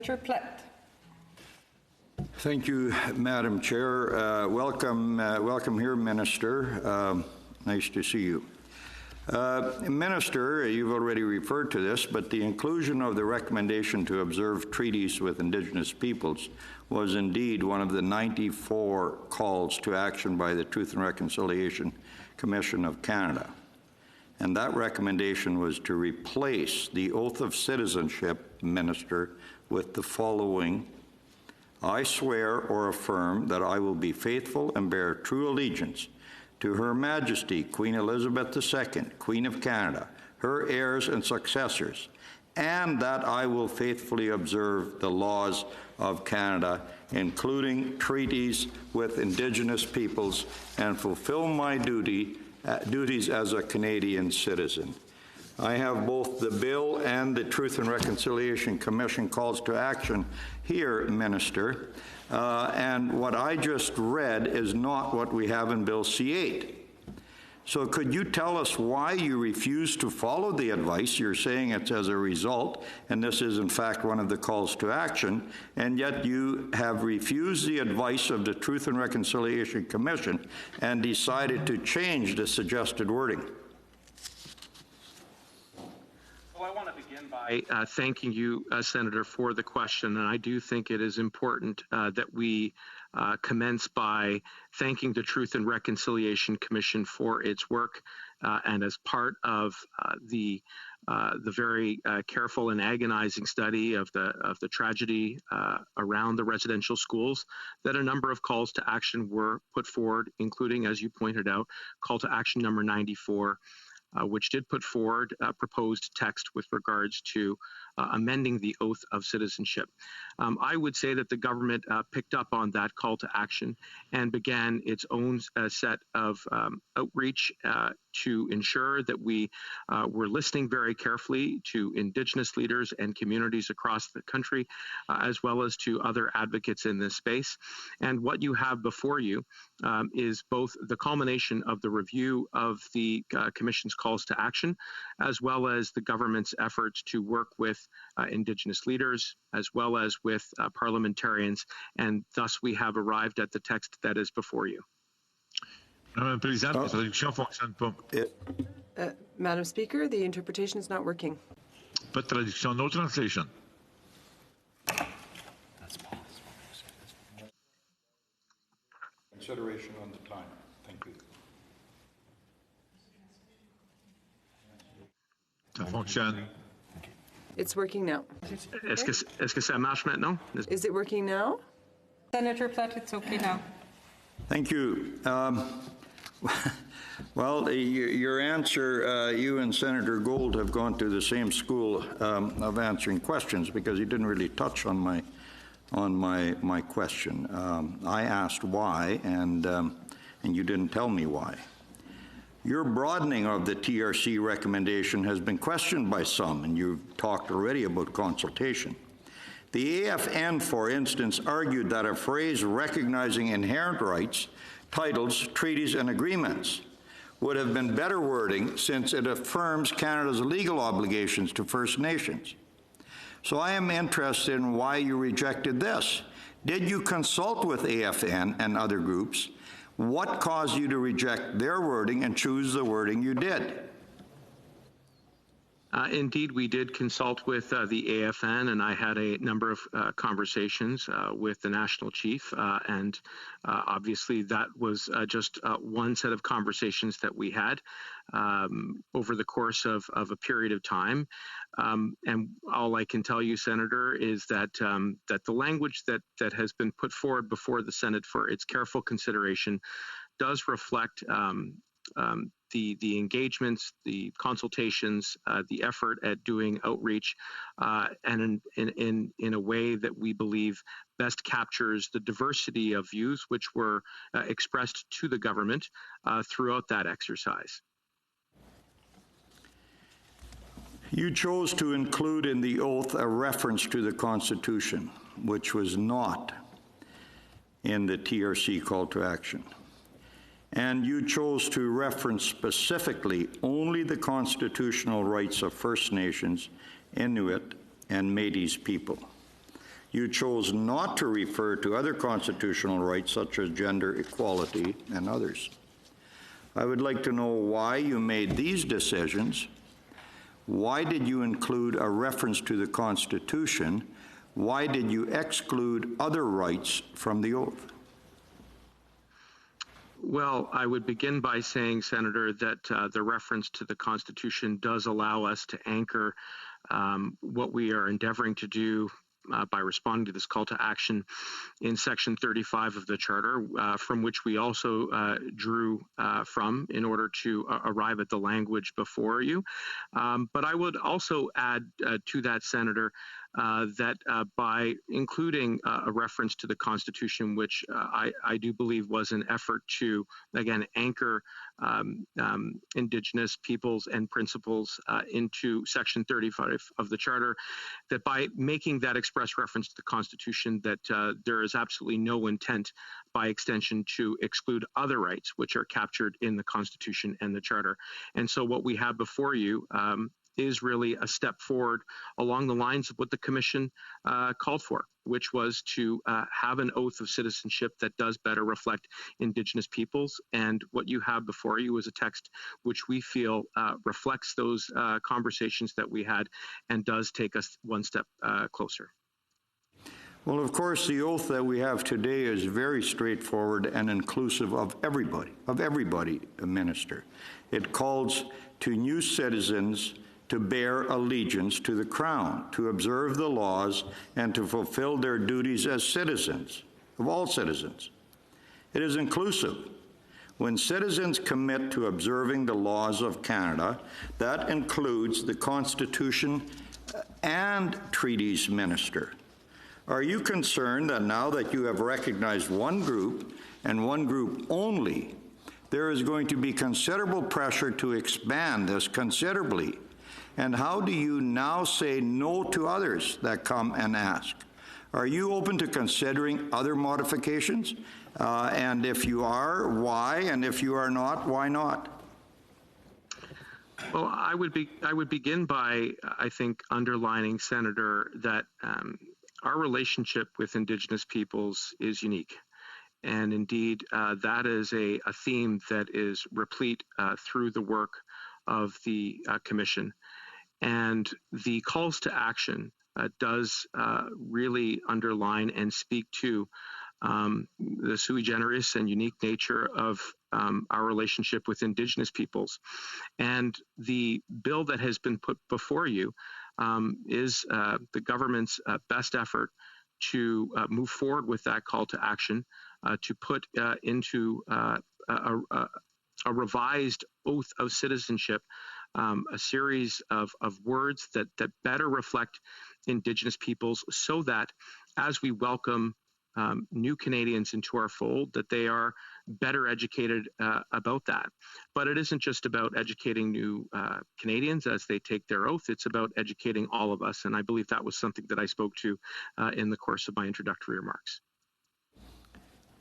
Plett. Thank you, Madam Chair. Welcome here, Minister. Nice to see you. Minister, you've already referred to this, but the inclusion of the recommendation to observe treaties with Indigenous peoples was indeed one of the 94 calls to action by the Truth and Reconciliation Commission of Canada. And that recommendation was to replace the oath of citizenship, Minister, with the following: I swear or affirm that I will be faithful and bear true allegiance to Her Majesty Queen Elizabeth II, Queen of Canada, her heirs and successors, and that I will faithfully observe the laws of Canada, including treaties with Indigenous peoples, and fulfill my duties as a Canadian citizen. I have both the bill and the Truth and Reconciliation Commission calls to action here, Minister, and what I just read is not what we have in Bill C-8. So could you tell us why you refuse to follow the advice? You're saying it's as a result, and this is in fact one of the calls to action, and yet you have refused the advice of the Truth and Reconciliation Commission and decided to change the suggested wording. Well, I want to begin by thanking you, Senator, for the question, and I do think it is important that we commence by thanking the Truth and Reconciliation Commission for its work, and as part of the very careful and agonizing study of the tragedy around the residential schools, that a number of calls to action were put forward, including, as you pointed out, call to action number 94. Which did put forward proposed text with regards to amending the oath of citizenship. I would say that the government picked up on that call to action and began its own set of outreach to ensure that we were listening very carefully to Indigenous leaders and communities across the country, as well as to other advocates in this space. And what you have before you is both the culmination of the review of the Commission's calls to action, as well as the government's efforts to work with Indigenous leaders, as well as with parliamentarians, and thus we have arrived at the text that is before you. Madam Speaker, the interpretation is not working. Pas de traduction, no translation. Consideration on the timer. Thank you. Ça fonctionne. It's working now. Est-ce que ça marche maintenant? Is it working now? Senator Plett, it's okay now. Thank you. Well, your answer, you and Senator Gold have gone to the same school of answering questions, because you didn't really touch on my question. I asked why, and you didn't tell me why. Your broadening of the TRC recommendation has been questioned by some, and you've talked already about consultation. The AFN, for instance, argued that a phrase recognizing inherent rights, titles, treaties, and agreements would have been better wording, since it affirms Canada's legal obligations to First Nations. So I am interested in why you rejected this. Did you consult with AFN and other groups? What caused you to reject their wording and choose the wording you did? Indeed, we did consult with the AFN, and I had a number of conversations with the National Chief, and obviously that was just one set of conversations that we had over the course of a period of time. And all I can tell you, Senator, is that that the language that has been put forward before the Senate for its careful consideration does reflect the engagements, the consultations, the effort at doing outreach, and in a way that we believe best captures the diversity of views which were expressed to the government throughout that exercise. You chose to include in the oath a reference to the Constitution, which was not in the TRC call to action. And you chose to reference specifically only the constitutional rights of First Nations, Inuit, and Métis people. You chose not to refer to other constitutional rights such as gender equality and others. I would like to know why you made these decisions. Why did you include a reference to the Constitution? Why did you exclude other rights from the oath? Well, I would begin by saying, Senator, that the reference to the Constitution does allow us to anchor what we are endeavoring to do by responding to this call to action in Section 35 of the Charter, from which we also drew from in order to arrive at the language before you. But I would also add to that, Senator, that by including a reference to the Constitution, which I do believe was an effort to, again, anchor Indigenous peoples and principles into Section 35 of the Charter, that by making that express reference to the Constitution, that there is absolutely no intent by extension to exclude other rights which are captured in the Constitution and the Charter. And so what we have before you is really a step forward along the lines of what the Commission called for, which was to have an oath of citizenship that does better reflect Indigenous peoples. And what you have before you is a text which we feel reflects those conversations that we had and does take us one step closer. Well, of course, the oath that we have today is very straightforward and inclusive of everybody, Minister. It calls to new citizens to bear allegiance to the Crown, to observe the laws, and to fulfill their duties as citizens, of all citizens. It is inclusive. When citizens commit to observing the laws of Canada, that includes the Constitution and treaties, Minister. Are you concerned that now that you have recognized one group and one group only, there is going to be considerable pressure to expand this considerably? And how do you now say no to others that come and ask? Are you open to considering other modifications? And if you are, why? And if you are not, why not? Well, I would begin by, I think, underlining, Senator, that our relationship with Indigenous peoples is unique. And indeed, that is a theme that is replete through the work of the Commission. And the calls to action does really underline and speak to the sui generis and unique nature of our relationship with Indigenous peoples. And the bill that has been put before you is the government's best effort to move forward with that call to action, to put into a revised oath of citizenship, a series of words that better reflect Indigenous peoples, so that as we welcome new Canadians into our fold, that they are better educated about that. But it isn't just about educating new Canadians as they take their oath, it's about educating all of us. And I believe that was something that I spoke to in the course of my introductory remarks.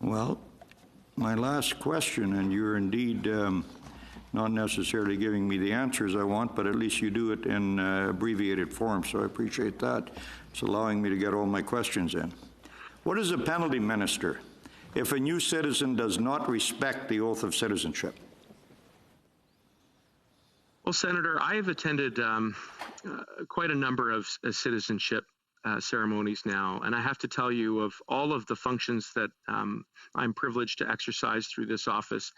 Well, my last question, and you're indeed not necessarily giving me the answers I want, but at least you do it in abbreviated form, so I appreciate that. It's allowing me to get all my questions in. What is the penalty, Minister, if a new citizen does not respect the oath of citizenship? Well, Senator, I have attended quite a number of citizenship ceremonies now, and I have to tell you, of all of the functions that I'm privileged to exercise through this office,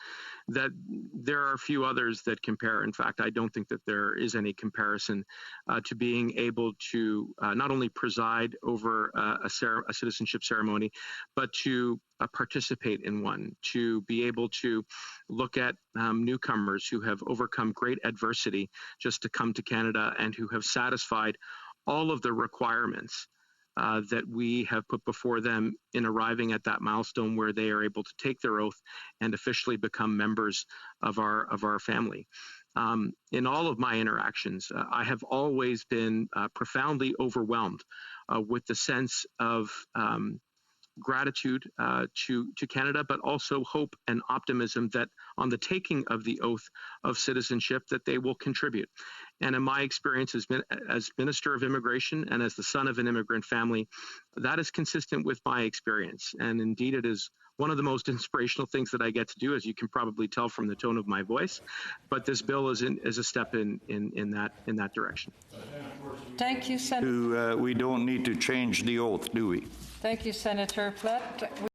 that there are a few others that compare. In fact, I don't think that there is any comparison to being able to not only preside over a citizenship ceremony, but to participate in one, to be able to look at newcomers who have overcome great adversity just to come to Canada and who have satisfied all of the requirements that we have put before them in arriving at that milestone where they are able to take their oath and officially become members of our family. In all of my interactions, I have always been profoundly overwhelmed with the sense of gratitude to Canada, but also hope and optimism that on the taking of the oath of citizenship that they will contribute. And in my experience as Minister of Immigration and as the son of an immigrant family, that is consistent with my experience. And indeed, it is one of the most inspirational things that I get to do, as you can probably tell from the tone of my voice. But this bill is a step in that direction. Thank you, Senator. We don't need to change the oath, do we? Thank you, Senator Plett.